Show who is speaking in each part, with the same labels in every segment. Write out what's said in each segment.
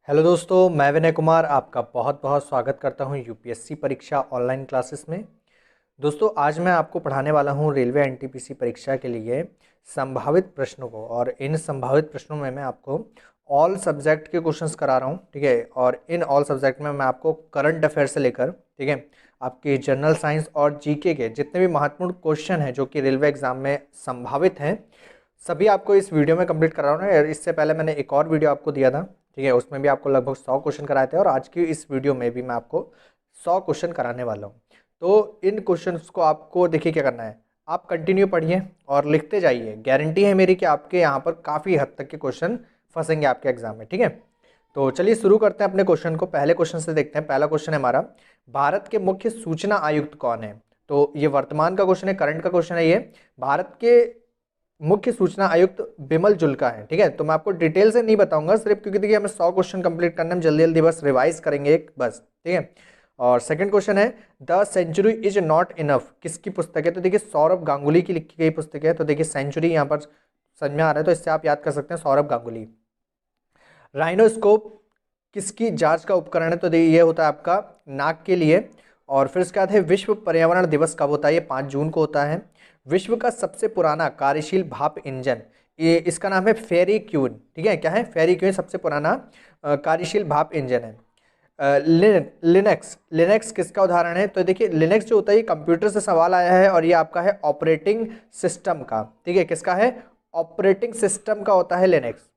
Speaker 1: Hello दोस्तों, मैं विनय कुमार आपका बहुत बहुत स्वागत करता हूं यूपीएससी परीक्षा ऑनलाइन क्लासेस में। दोस्तों, आज मैं आपको पढ़ाने वाला हूं रेलवे एनटीपीसी परीक्षा के लिए संभावित प्रश्नों को। और इन संभावित प्रश्नों में मैं आपको ऑल सब्जेक्ट के क्वेश्चंस करा रहा हूं, ठीक है। और इन ऑल सब्जेक्ट में मैं आपको करंट अफेयर से लेकर, ठीक है, आपके जनरल साइंस और जीके के जितने भी महत्वपूर्ण क्वेश्चन हैं जो कि रेलवे एग्जाम में संभावित हैं, सभी आपको इस वीडियो में कंप्लीट करा रहा हूँ। और इससे पहले मैंने एक और वीडियो आपको दिया था, ठीक है, उसमें भी आपको लगभग 100 क्वेश्चन कराए थे। और आज की इस वीडियो में भी मैं आपको 100 क्वेश्चन कराने वाला हूँ। तो इन क्वेश्चंस को आपको देखिए क्या करना है, आप कंटिन्यू पढ़िए और लिखते जाइए। गारंटी है मेरी कि आपके यहाँ पर काफ़ी हद तक के क्वेश्चन फंसेंगे आपके एग्जाम में, ठीक है। तो चलिए शुरू करते हैं अपने क्वेश्चन को। पहले क्वेश्चन से देखते हैं। पहला क्वेश्चन है हमारा, भारत के मुख्य सूचना आयुक्त कौन है। तो ये वर्तमान का क्वेश्चन है, करंट का क्वेश्चन है ये। भारत के मुख्य सूचना आयुक्त बिमल जुल्का है, ठीक है। तो मैं आपको डिटेल से नहीं बताऊंगा, सिर्फ क्योंकि देखिए हमें 100 क्वेश्चन कंप्लीट करने में जल्दी जल्दी बस रिवाइज करेंगे एक बस, ठीक है। और सेकंड क्वेश्चन है, the century is not enough किसकी पुस्तक है। तो देखिए सौरभ गांगुली की लिखी गई पुस्तक है। तो देखिए सेंचुरी यहाँ पर समझ में आ रहा है, तो इससे आप याद कर सकते हैं सौरभ गांगुली। राइनोस्कोप किसकी जांच का उपकरण है। तो ये होता है आपका नाक के लिए। और फिर इसके बाद है, विश्व पर्यावरण दिवस कब होता है। ये 5 जून को होता है। विश्व का सबसे पुराना कार्यशील भाप इंजन, ये इसका नाम है फेरी क्यून, ठीक है। क्या है, फेरी क्यून सबसे पुराना कार्यशील भाप इंजन है। लिनक्स लिनक्स किसका उदाहरण है। तो देखिए लिनक्स जो होता है ये कंप्यूटर से सवाल आया है और ये आपका है ऑपरेटिंग सिस्टम का, ठीक है। किसका है, ऑपरेटिंग सिस्टम का होता है लिनक्स।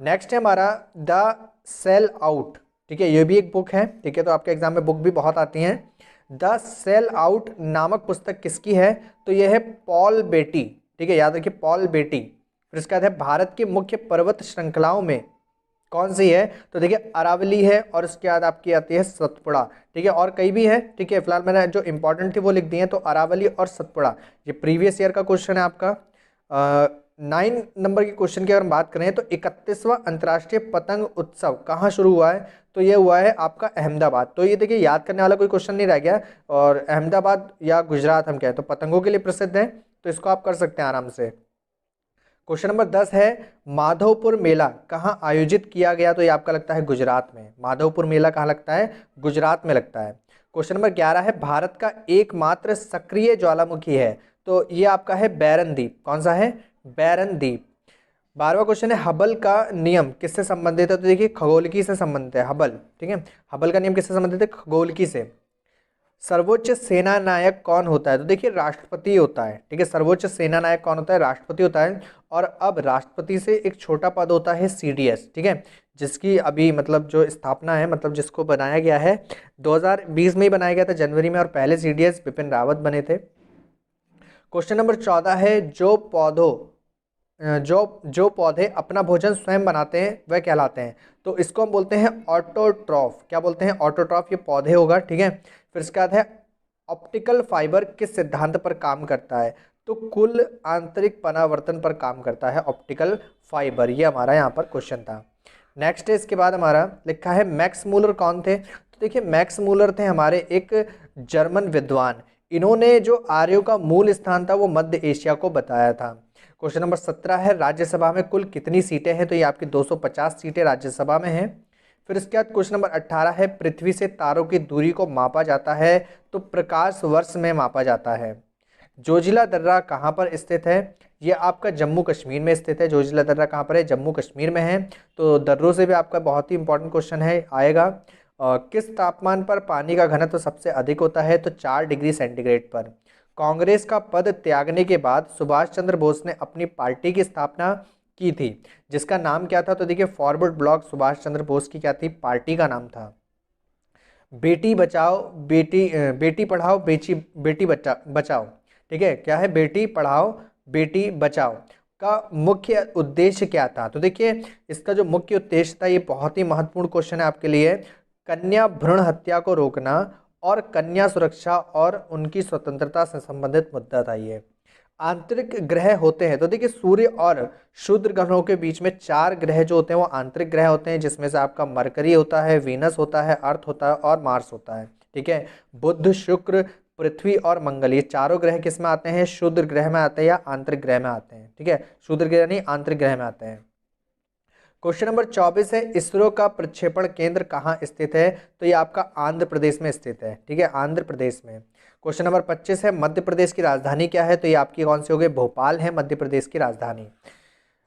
Speaker 1: नेक्स्ट है हमारा द सेल आउट, ठीक है, ये भी एक बुक है, ठीक है। तो आपके एग्जाम में बुक भी बहुत आती हैं। द सेल आउट नामक पुस्तक किसकी है। तो ये है पॉल बेटी, ठीक है, याद रखिए पॉल बेटी। फिर इसके बाद है, भारत की मुख्य पर्वत श्रृंखलाओं में कौन सी है। तो देखिए अरावली है और उसके बाद आपकी आती है सतपुड़ा, ठीक है। और कई भी है, ठीक है, फिलहाल मैंने जो इंपॉर्टेंट थी वो लिख दी है। तो अरावली और सतपुड़ा, ये प्रीवियस ईयर का क्वेश्चन है आपका। 9 नंबर के क्वेश्चन की अगर हम बात करें तो 31वां अंतर्राष्ट्रीय पतंग उत्सव कहाँ शुरू हुआ है। तो ये हुआ है आपका अहमदाबाद। तो ये देखिए याद करने वाला कोई क्वेश्चन नहीं रह गया। और अहमदाबाद या गुजरात हम कहें तो पतंगों के लिए प्रसिद्ध है, तो इसको आप कर सकते हैं आराम से। क्वेश्चन नंबर 10 है, माधवपुर मेला कहाँ आयोजित किया गया। तो ये आपका लगता है गुजरात में। माधवपुर मेला कहाँ लगता है, गुजरात में लगता है। क्वेश्चन नंबर 11 है, भारत का एकमात्र सक्रिय ज्वालामुखी है। तो ये आपका है बैरन द्वीप। कौन सा है, बैरन द्वीप। 12वां क्वेश्चन है, हबल का नियम किससे संबंधित है। तो देखिए खगोलकी से संबंधित है हबल, ठीक है। हबल का नियम किससे संबंधित है, खगोलकी से। सर्वोच्च सेना नायक कौन होता है। तो देखिए राष्ट्रपति होता है, ठीक है। सर्वोच्च सेना नायक कौन होता है, राष्ट्रपति होता है। और अब राष्ट्रपति से एक छोटा पद होता है सीडीएस, ठीक है, जिसकी अभी मतलब जो स्थापना है, मतलब जिसको बनाया गया है 2020 में ही बनाया गया था जनवरी में। और पहले सीडीएस बिपिन रावत बने थे। क्वेश्चन नंबर 14 है, जो पौधे अपना भोजन स्वयं बनाते हैं वह कहलाते हैं। तो इसको हम बोलते हैं ऑटोट्रॉफ। क्या बोलते हैं, ऑटोट्रॉफ। ये पौधे होगा, ठीक है। फिर इसके बाद है, ऑप्टिकल फाइबर किस सिद्धांत पर काम करता है। तो कुल आंतरिक परावर्तन पर काम करता है ऑप्टिकल फाइबर। ये हमारा यहाँ पर क्वेश्चन था। नेक्स्ट है, इसके बाद हमारा लिखा है, मैक्स मूलर कौन थे। तो देखिए मैक्स मूलर थे हमारे एक जर्मन विद्वान। इन्होंने जो आर्यों का मूल स्थान था वो मध्य एशिया को बताया था। क्वेश्चन नंबर 17 है, राज्यसभा में कुल कितनी सीटें हैं। तो ये आपकी 250 सीटें राज्यसभा में हैं। फिर इसके बाद क्वेश्चन नंबर 18 है, पृथ्वी से तारों की दूरी को मापा जाता है तो प्रकाश वर्ष में मापा जाता है। जोजिला दर्रा कहाँ पर स्थित है। ये आपका जम्मू कश्मीर में स्थित है। जोजिला दर्रा कहाँ पर है, जम्मू कश्मीर में है। तो दर्रों से भी आपका बहुत ही इंपॉर्टेंट क्वेश्चन है आएगा। किस तापमान पर पानी का घनत्व सबसे अधिक होता है। तो 4 डिग्री सेंटीग्रेड पर। कांग्रेस का पद त्यागने के बाद सुभाष चंद्र बोस ने अपनी पार्टी की स्थापना की थी, जिसका नाम क्या था। तो देखिए फॉरवर्ड ब्लॉक सुभाष चंद्र बोस की क्या थी, पार्टी का नाम था। बेटी बचाओ बेटी पढ़ाओ बेटी बचाओ, ठीक है। क्या है, बेटी पढ़ाओ बेटी बचाओ का मुख्य उद्देश्य क्या था। तो देखिए इसका जो मुख्य उद्देश्य था, ये बहुत ही महत्वपूर्ण क्वेश्चन है आपके लिए। कन्या भ्रूण हत्या को रोकना और कन्या सुरक्षा और उनकी स्वतंत्रता से संबंधित मुद्दा था ये। आंतरिक ग्रह होते हैं। तो देखिए सूर्य और क्षुद्र ग्रहों के बीच में 4 ग्रह जो होते हैं वो आंतरिक ग्रह होते हैं, जिसमें से आपका मरकरी होता है, वीनस होता है, अर्थ होता है और मार्स होता है, ठीक है। बुध, शुक्र, पृथ्वी और मंगल, ये चारों ग्रह किस में आते हैं, क्षुद्र ग्रह में आते हैं या आंतरिक ग्रह में आते हैं, ठीक है। क्षुद्र ग्रह नहीं, आंतरिक ग्रह में आते हैं। क्वेश्चन नंबर 24 है, इसरो का प्रक्षेपण केंद्र कहाँ स्थित है? तो ये आपका आंध्र प्रदेश में स्थित है, ठीक है, आंध्र प्रदेश में। क्वेश्चन नंबर 25 है, मध्य प्रदेश की राजधानी क्या है? तो ये आपकी कौन सी हो गई? भोपाल है मध्य प्रदेश की राजधानी।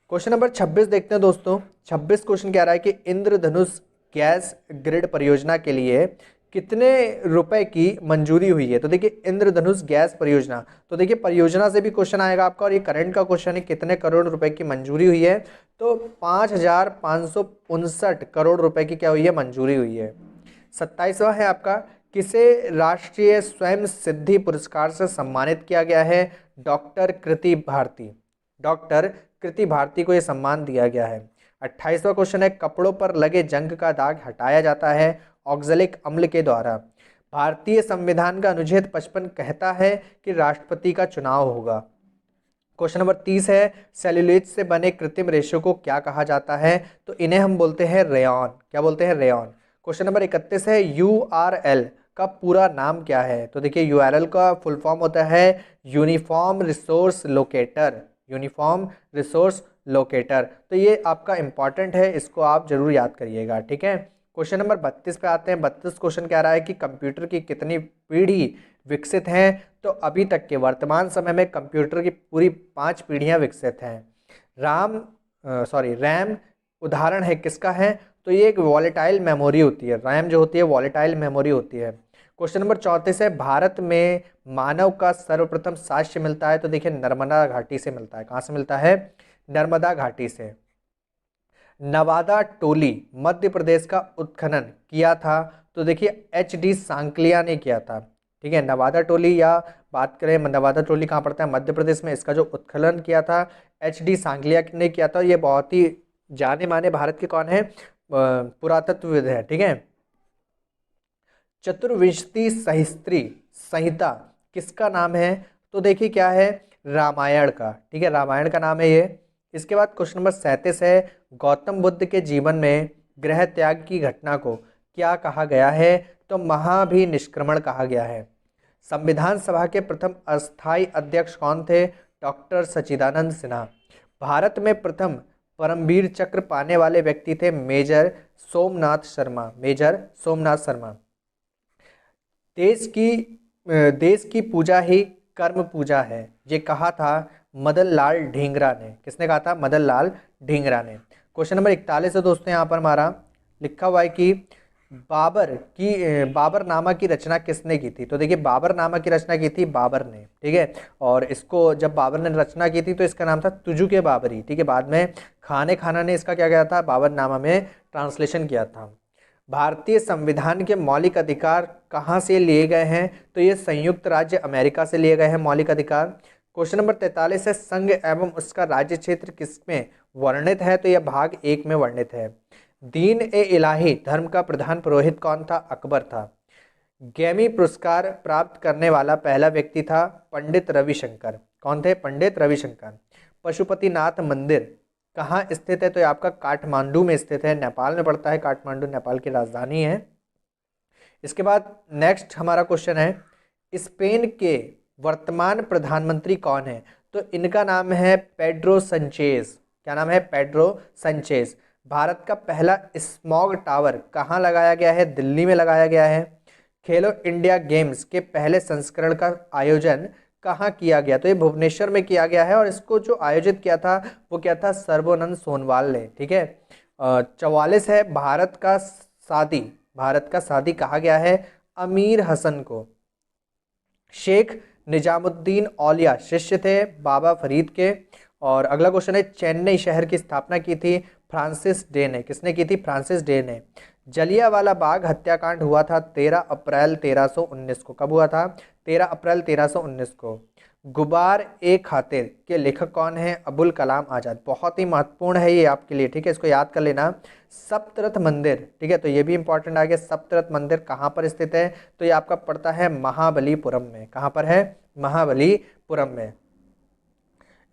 Speaker 1: क्वेश्चन नंबर 26 देखते हैं दोस्तों। 26 क्वेश्चन कह रहा है कि इंद्रधनुष गैस ग्रिड परियोजना के लिए कितने रुपए की मंजूरी हुई है? तो देखिए इंद्रधनुष गैस परियोजना, तो देखिए परियोजना से भी क्वेश्चन आएगा आपका, और ये करंट का क्वेश्चन है, कितने करोड़ रुपए की मंजूरी हुई है? तो 5,559 करोड़ रुपए की क्या हुई है? मंजूरी हुई है। 27वां है आपका, किसे राष्ट्रीय स्वयं सिद्धि पुरस्कार से सम्मानित किया गया है? डॉक्टर कृति भारती, डॉक्टर कृति भारती को यह सम्मान दिया गया है। 28वां क्वेश्चन है, कपड़ों पर लगे जंग का दाग हटाया जाता है ऑक्जेलिक अम्ल के द्वारा। भारतीय संविधान का अनुच्छेद 55 कहता है कि राष्ट्रपति का चुनाव होगा। क्वेश्चन नंबर 30 है, सेल्यूलोज से बने कृत्रिम रेशों को क्या कहा जाता है? तो इन्हें हम बोलते हैं रेयॉन। क्या बोलते हैं? रेयॉन। क्वेश्चन नंबर 31 है, यूआरएल का पूरा नाम क्या है? तो देखिए यूआरएल का फुल फॉर्म होता है uniform resource locator, uniform resource locator. तो ये आपका इंपॉर्टेंट है, इसको आप जरूर याद करिएगा, ठीक है। क्वेश्चन नंबर 32 पे आते हैं। 32 क्वेश्चन कह रहा है कि कंप्यूटर की कितनी पीढ़ी विकसित हैं? तो अभी तक के वर्तमान समय में कंप्यूटर की पूरी 5 पीढ़ियां विकसित हैं। रैम उदाहरण है किसका है? तो ये एक वॉलेटाइल मेमोरी होती है, रैम जो होती है वॉलेटाइल मेमोरी होती है। क्वेश्चन नंबर 34 है, भारत में मानव का सर्वप्रथम साक्ष्य मिलता है? तो देखिए नर्मदा घाटी से मिलता है। कहाँ से मिलता है? नर्मदा घाटी से। नवादा टोली मध्य प्रदेश का उत्खनन किया था? तो देखिए एच.डी. सांकलिया ने किया था, ठीक है। नवादा टोली, या बात करें नवादा टोली कहाँ पड़ता है? मध्य प्रदेश में। इसका जो उत्खनन किया था एच.डी. सांकलिया ने किया था। ये बहुत ही जाने माने भारत के कौन है? पुरातत्वविद है, ठीक है। चतुर्विंशति सहस्त्री संहिता किसका नाम है? तो देखिए क्या है? रामायण का, ठीक है, रामायण का नाम है ये। इसके बाद क्वेश्चन नंबर 37 है, गौतम बुद्ध के जीवन में गृह त्याग की घटना को क्या कहा गया है? तो महाभिनिष्क्रमण कहा गया है। संविधान सभा के प्रथम अस्थायी अध्यक्ष कौन थे? डॉक्टर सच्चिदानंद सिन्हा। भारत में प्रथम परमवीर चक्र पाने वाले व्यक्ति थे मेजर सोमनाथ शर्मा, मेजर सोमनाथ शर्मा। देश की पूजा ही कर्म पूजा है, ये कहा था मदन लाल ढींगरा ने। किसने कहा था? मदन लाल ढींगरा ने। क्वेश्चन नंबर 41 है दोस्तों, यहाँ पर हमारा लिखा हुआ है कि बाबरनामा की रचना किसने की थी? तो देखिए बाबरनामा की रचना की थी बाबर ने, ठीक है। और इसको जब बाबर ने रचना की थी तो इसका नाम था तुजुके बाबरी, ठीक है। बाद में खाना ने इसका क्या किया था? बाबरनामा में ट्रांसलेशन किया था। भारतीय संविधान के मौलिक अधिकार कहाँ से लिए गए हैं? तो ये संयुक्त राज्य अमेरिका से लिए गए हैं मौलिक अधिकार। क्वेश्चन नंबर 43 है, संघ एवं उसका राज्य क्षेत्र किसमें वर्णित है? तो यह भाग 1 में वर्णित है। दीन ए इलाही धर्म का प्रधान पुरोहित कौन था? अकबर था। गैमी पुरस्कार प्राप्त करने वाला पहला व्यक्ति था पंडित रविशंकर। कौन थे? पंडित रविशंकर। पशुपतिनाथ मंदिर कहाँ स्थित है? तो ये आपका काठमांडू में स्थित है, नेपाल में पड़ता है। काठमांडू नेपाल की राजधानी है। इसके बाद नेक्स्ट हमारा क्वेश्चन है, स्पेन के वर्तमान प्रधानमंत्री कौन है? तो इनका नाम है पेड्रो संचेज। क्या नाम है? पेड्रो संचेज। भारत का पहला स्मॉग टावर कहाँ लगाया गया है? दिल्ली में लगाया गया है। खेलो इंडिया गेम्स के पहले संस्करण का आयोजन कहाँ किया गया? तो ये भुवनेश्वर में किया गया है, और इसको जो आयोजित किया था वो क्या था? सर्बानंद सोनोवाल ने, ठीक है। 44 है, भारत का सादी कहा गया है अमीर हसन को। शेख निजामुद्दीन औलिया शिष्य थे बाबा फरीद के। और अगला क्वेश्चन है, चेन्नई शहर की स्थापना की थी फ्रांसिस डे ने। किसने की थी? फ्रांसिस डे ने। जलियांवाला बाग हत्याकांड हुआ था 13 अप्रैल 1319 को। कब हुआ था? 13 अप्रैल 1319 को। गुबार ए खातिर के लेखक कौन है? अबुल कलाम आज़ाद। बहुत ही महत्वपूर्ण है ये आपके लिए, ठीक है, इसको याद कर लेना। सप्तरथ मंदिर, ठीक है, तो ये भी इंपॉर्टेंट आ गया। सप्तरथ मंदिर कहाँ पर स्थित है? तो ये आपका पड़ता है महाबलीपुरम में। कहाँ पर है? महाबलीपुरम में।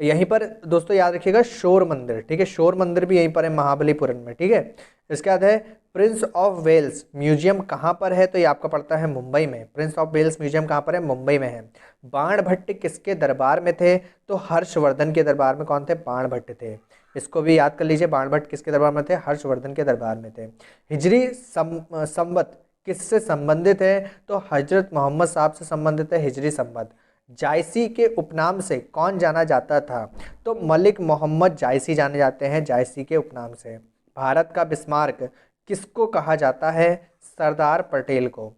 Speaker 1: यहीं पर दोस्तों याद रखिएगा शोर मंदिर, ठीक है, शोर मंदिर भी यहीं पर है महाबलीपुरम में, ठीक है। इसके बाद है प्रिंस ऑफ वेल्स म्यूजियम कहाँ पर है? तो ये आपका पड़ता है मुंबई में। प्रिंस ऑफ वेल्स म्यूजियम कहाँ पर है? मुंबई में है। बाणभट्ट किसके दरबार में थे? तो हर्षवर्धन के दरबार में। कौन थे? बाणभट्ट थे। इसको भी याद कर लीजिए। बाणभट्ट किसके दरबार में थे? हर्षवर्धन के दरबार में थे। हिजरी संवत किससे संबंधित है? तो हजरत मोहम्मद साहब से संबंधित है हिजरी संवत। जायसी के उपनाम से कौन जाना जाता था? तो मलिक मोहम्मद जायसी जाने जाते हैं जायसी के उपनाम से। भारत का बिस्मार्क किसको कहा जाता है? सरदार पटेल को।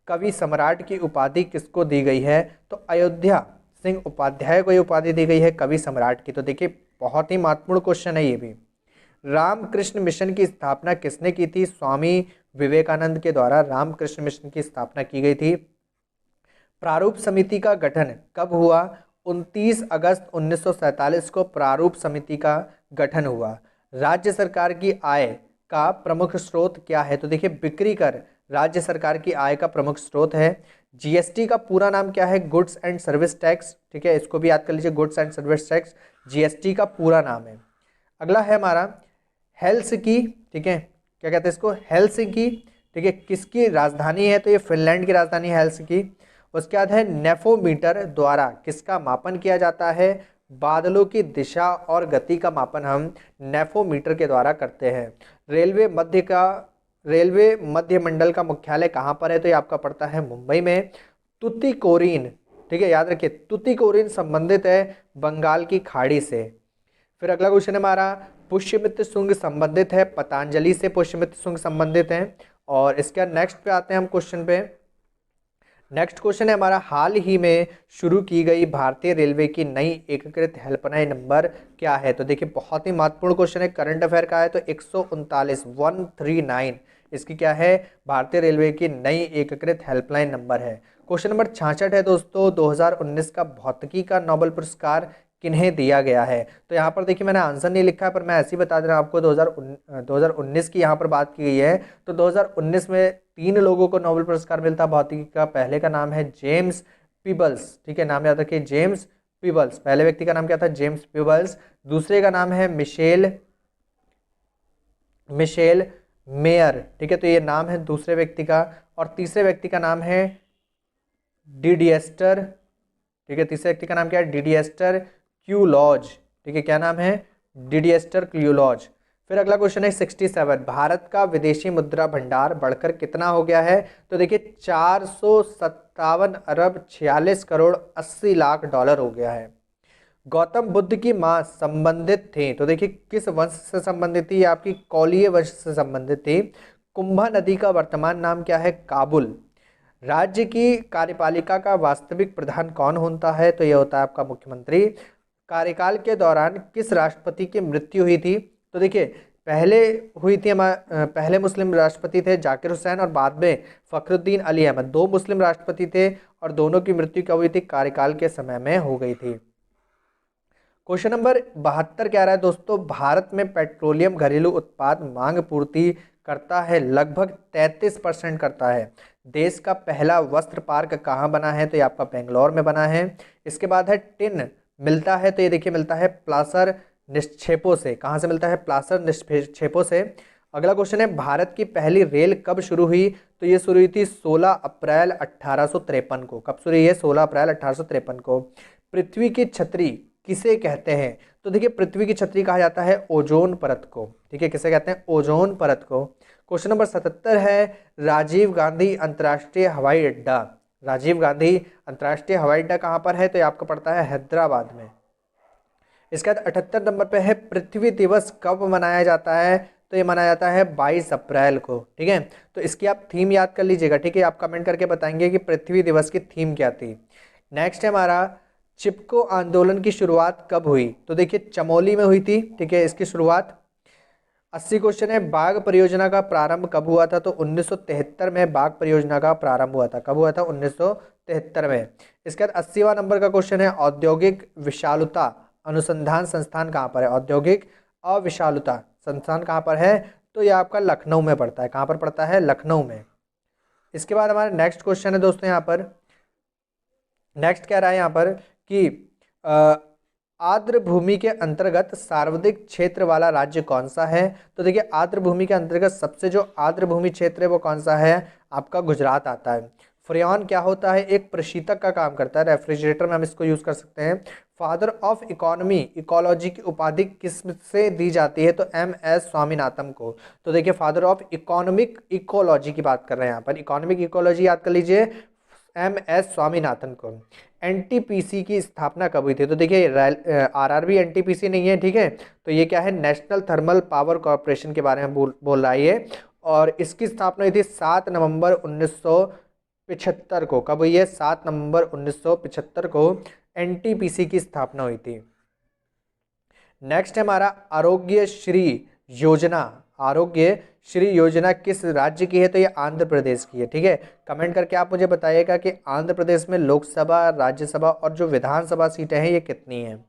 Speaker 1: कवि सम्राट की उपाधि किसको दी गई है? तो अयोध्या सिंह उपाध्याय को ये उपाधि दी गई है कवि सम्राट की। तो देखिए बहुत ही महत्वपूर्ण क्वेश्चन है ये भी। रामकृष्ण मिशन की स्थापना किसने की थी? स्वामी विवेकानंद के द्वारा रामकृष्ण मिशन की स्थापना की गई थी। प्रारूप समिति का गठन कब हुआ? 29 अगस्त 1947 को प्रारूप समिति का गठन हुआ। राज्य सरकार की आय का प्रमुख स्रोत क्या है? तो देखिए बिक्री कर राज्य सरकार की आय का प्रमुख स्रोत है। जीएसटी का पूरा नाम क्या है? Goods and service tax. ठीक है, इसको भी याद कर लीजिए, goods and service tax GST का पूरा नाम है। अगला है हमारा हेलसिंकी। ठीक है, क्या कहते हैं इसको? हेलसिंकी। ठीक है, किसकी राजधानी है? तो ये फिनलैंड की राजधानी है हेलसिंकी। उसके बाद है नेफोमीटर द्वारा किसका मापन किया जाता है? बादलों की दिशा और गति का मापन हम नेफोमीटर के द्वारा करते हैं। रेलवे मध्य मंडल का मुख्यालय कहाँ पर है? तो ये आपका पड़ता है मुंबई में। तुतिकोरिन, ठीक है याद रखिए, तुतिकोरिन संबंधित है बंगाल की खाड़ी से। फिर अगला क्वेश्चन है हमारा पुष्यमित्र शुंग संबंधित है पतंजलि से। पुष्यमित्र शुंग संबंधित हैं। और इसके नेक्स्ट पे आते हैं हम क्वेश्चन पे। नेक्स्ट क्वेश्चन है हमारा हाल ही में शुरू की गई भारतीय रेलवे की नई एकीकृत हेल्पलाइन नंबर क्या है? तो देखिए बहुत ही महत्वपूर्ण क्वेश्चन है, करंट अफेयर का है। तो 139 इसकी क्या है? भारतीय रेलवे की नई एकीकृत हेल्पलाइन नंबर है। क्वेश्चन नंबर 66 है दोस्तों, 2019 का भौतिकी का नोबेल पुरस्कार किन्हें दिया गया है? तो यहाँ पर देखिए मैंने आंसर नहीं लिखा है, पर मैं ऐसे ही बता दे रहा हूँ आपको। 2019 की यहाँ पर बात की गई है। तो 2019 में 3 लोगों को नोबेल पुरस्कार मिलता भौतिकी का। पहले का नाम है जेम्स पीबल्स। ठीक है, नाम याद रखिए, जेम्स पीबल्स। पहले व्यक्ति का नाम क्या था? James Peebles. दूसरे का नाम है मिशेल मेयर। ठीक है, तो ये नाम है दूसरे व्यक्ति का। और तीसरे व्यक्ति का नाम है डिडिएस्टर। ठीक है, तीसरे व्यक्ति का नाम क्या है? डिडिएस्टर क्यूलॉज। ठीक है, क्या नाम है? डिडिएस्टर क्यूलॉज। फिर अगला क्वेश्चन है 67, भारत का विदेशी मुद्रा भंडार बढ़कर कितना हो गया है? तो देखिए 457 अरब 46 करोड़ 80 लाख डॉलर हो गया है। गौतम बुद्ध की माँ संबंधित थी, तो देखिए किस वंश से संबंधित थी? आपकी कौलीय वंश से संबंधित थी। कुंभा नदी का वर्तमान नाम क्या है? काबुल। राज्य की कार्यपालिका का वास्तविक प्रधान कौन होता है? तो यह होता है आपका मुख्यमंत्री। कार्यकाल के दौरान किस राष्ट्रपति की मृत्यु हुई थी? तो देखिए पहले हुई थी पहले मुस्लिम राष्ट्रपति थे जाकिर हुसैन और बाद में फखरुद्दीन अली अहमद। 2 मुस्लिम राष्ट्रपति थे और दोनों की मृत्यु कब हुई थी? कार्यकाल के समय में हो गई थी। क्वेश्चन नंबर 72 क्या रहा है दोस्तों? भारत में पेट्रोलियम घरेलू उत्पाद मांग पूर्ति करता है लगभग 33% करता है। देश का पहला वस्त्र पार्क कहाँ बना है? तो ये आपका बेंगलोर में बना है। इसके बाद है टिन मिलता है, तो ये देखिए मिलता है प्लासर निक्षेपों से। कहाँ से मिलता है? प्लासर निक्षेपों से। अगला क्वेश्चन है भारत की पहली रेल कब शुरू हुई? तो ये शुरू हुई थी 16 अप्रैल 1853 को। कब शुरू हुई है? 16 अप्रैल 1853 को। पृथ्वी की छतरी किसे कहते हैं? तो देखिए पृथ्वी की छतरी कहा जाता है ओजोन परत को। ठीक है, किसे कहते हैं? ओजोन परत को। क्वेश्चन नंबर 77 है राजीव गांधी अंतर्राष्ट्रीय हवाई अड्डा। राजीव गांधी अंतर्राष्ट्रीय हवाई अड्डा कहाँ पर है? तो ये आपको पड़ता है हैदराबाद में। इसके बाद 78 नंबर पे है पृथ्वी दिवस कब मनाया जाता है? तो ये मनाया जाता है 22 अप्रैल को। ठीक है, तो इसकी आप थीम याद कर लीजिएगा। ठीक है, आप कमेंट करके बताएंगे कि पृथ्वी दिवस की थीम क्या थी। नेक्स्ट है हमारा चिपको आंदोलन की शुरुआत कब हुई? तो देखिए चमोली में हुई थी। ठीक है, इसकी शुरुआत। 80 क्वेश्चन है बाघ परियोजना का प्रारंभ कब हुआ था? तो 1973 में बाघ परियोजना का प्रारंभ हुआ था। कब हुआ था? 1973 में। इसके बाद 80वां नंबर का क्वेश्चन है औद्योगिक विशालता अनुसंधान संस्थान कहाँ पर है? औद्योगिक अविशालता संस्थान कहाँ पर है? तो यह आपका लखनऊ में पड़ता है। कहाँ पर पड़ता है? लखनऊ में। इसके बाद हमारा नेक्स्ट क्वेश्चन है दोस्तों, यहाँ पर नेक्स्ट कह रहा है यहाँ पर कि आर्द्र भूमि के अंतर्गत सर्वाधिक क्षेत्र वाला राज्य कौन सा है? तो देखिए आर्द्र भूमि के अंतर्गत सबसे जो आर्द्र भूमि क्षेत्र है वो कौन सा है? आपका गुजरात आता है। फ्रेयॉन क्या होता है? एक प्रशीतक का काम करता है, रेफ्रिजरेटर में हम इसको यूज़ कर सकते हैं। फादर ऑफ इकोनॉमी, इकोलॉजी की उपाधि किस से दी जाती है? तो MS स्वामीनाथन को। तो देखिए फादर ऑफ इकोनॉमिक इकोलॉजी की बात कर रहे हैं यहाँ पर, इकोनॉमिक इकोलॉजी याद कर लीजिए, MS स्वामीनाथन को। NTPC की स्थापना कब हुई थी? तो देखिए RRB NTPC नहीं है, ठीक है, तो ये क्या है? नेशनल थर्मल पावर कॉरपोरेशन के बारे में बोल रहा है ये। और इसकी स्थापना हुई थी 7 नवंबर 1975 को। कब हुई है? 7 नवंबर 1975 को NTPC की स्थापना हुई थी। नेक्स्ट है हमारा आरोग्य श्री योजना। आरोग्य श्री योजना किस राज्य की है? तो ये आंध्र प्रदेश की है, ठीक है। कमेंट करके आप मुझे बताइएगा कि आंध्र प्रदेश में लोकसभा, राज्यसभा और जो विधानसभा सीटें हैं ये कितनी हैं।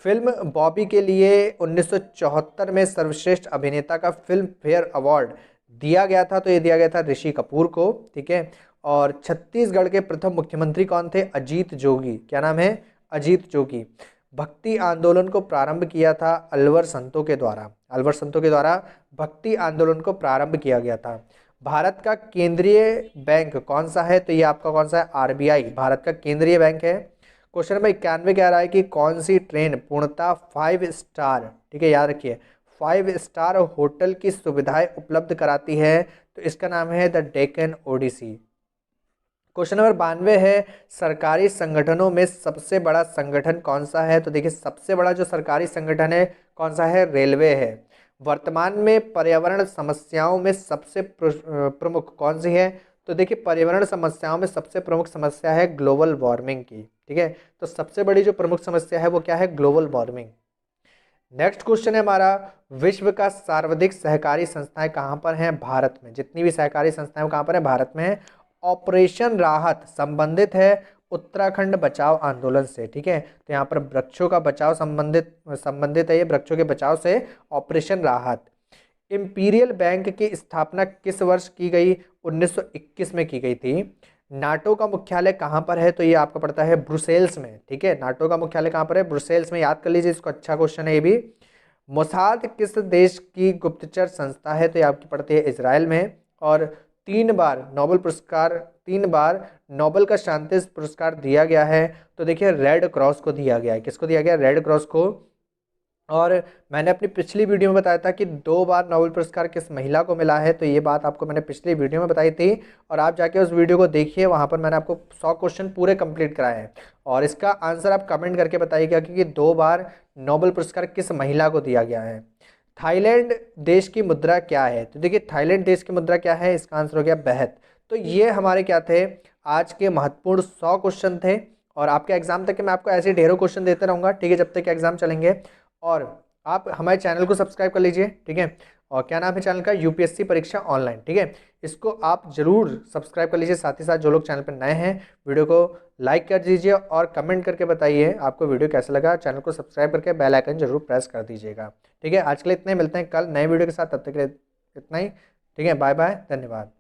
Speaker 1: फिल्म बॉबी के लिए 1974 में सर्वश्रेष्ठ अभिनेता का फिल्म फेयर अवार्ड दिया गया था, तो ये दिया गया था ऋषि कपूर को, ठीक है। और छत्तीसगढ़ के प्रथम मुख्यमंत्री कौन थे? अजीत जोगी। क्या नाम है? अजीत जोगी। भक्ति आंदोलन को प्रारंभ किया था अलवर संतों के द्वारा। अलवर संतों के द्वारा भक्ति आंदोलन को प्रारंभ किया गया था। भारत का केंद्रीय बैंक कौन सा है? तो ये आपका कौन सा है? RBI भारत का केंद्रीय बैंक है। क्वेश्चन नंबर 91 कह रहा है कि कौन सी ट्रेन पूर्णतः 5 स्टार, ठीक है, याद रखिए, 5 स्टार होटल की सुविधाएं उपलब्ध कराती है? तो इसका नाम है the Deccan Odyssey. Question number 92 है, सरकारी संगठनों में सबसे बड़ा संगठन कौन सा है? तो देखिए सबसे बड़ा जो सरकारी संगठन है कौन सा है? रेलवे है। वर्तमान में पर्यावरण समस्याओं में सबसे प्रमुख कौन सी है? तो देखिए पर्यावरण समस्याओं में सबसे प्रमुख समस्या है ग्लोबल वार्मिंग की, ठीक है। तो सबसे बड़ी जो प्रमुख समस्या है वो क्या है? Global warming. नेक्स्ट क्वेश्चन है हमारा, विश्व का सर्वाधिक सहकारी संस्थाएं कहाँ पर हैं? भारत में। जितनी भी सहकारी संस्थाएं वो कहाँ पर है? भारत में है। ऑपरेशन राहत संबंधित है उत्तराखंड बचाव आंदोलन से, ठीक है। तो यहाँ पर वृक्षों का बचाव संबंधित है ये वृक्षों के बचाव से, ऑपरेशन राहत। इंपीरियल बैंक की स्थापना किस वर्ष की गई? 1921 में की गई थी। नाटो का मुख्यालय कहाँ पर है? तो ये आपका पड़ता है ब्रुसेल्स में, ठीक है। नाटो का मुख्यालय कहाँ पर है? ब्रुसेल्स में, याद कर लीजिए इसको, अच्छा क्वेश्चन है ये भी। मोसाद किस देश की गुप्तचर संस्था है? तो ये आपकी पड़ती है इजराइल में। और 3 बार नोबेल का शांति पुरस्कार दिया गया है, तो देखिए रेड क्रॉस को दिया गया है। किसको दिया गया? रेड क्रॉस को। और मैंने अपनी पिछली वीडियो में बताया था कि 2 बार नोबेल पुरस्कार किस महिला को मिला है, तो ये बात आपको मैंने पिछली वीडियो में बताई थी, और आप जाके उस वीडियो को देखिए, वहाँ पर मैंने आपको 100 क्वेश्चन पूरे कंप्लीट कराए हैं। और इसका आंसर आप कमेंट करके बताइएगा कि 2 बार नोबेल पुरस्कार किस महिला को दिया गया है। थाईलैंड देश की मुद्रा क्या है? तो देखिए थाईलैंड देश की मुद्रा क्या है? इसका आंसर हो गया बहत। तो ये हमारे क्या थे? आज के महत्वपूर्ण 100 क्वेश्चन थे। और आपके एग्जाम तक के मैं आपको ऐसे ढेरों क्वेश्चन देते रहूँगा, ठीक है, जब तक एग्जाम चलेंगे। और आप हमारे चैनल को सब्सक्राइब कर लीजिए, ठीक है। और क्या नाम है चैनल का? UPSC परीक्षा ऑनलाइन, ठीक है। इसको आप जरूर सब्सक्राइब कर लीजिए। साथ ही साथ जो लोग चैनल पर नए हैं, वीडियो को लाइक कर दीजिए और कमेंट करके बताइए आपको वीडियो कैसा लगा। चैनल को सब्सक्राइब करके बेल आइकन जरूर प्रेस कर दीजिएगा, ठीक है। आज के लिए इतने, मिलते हैं कल नए वीडियो के साथ, तब तक के लिए इतना ही, ठीक है। बाय बाय, धन्यवाद।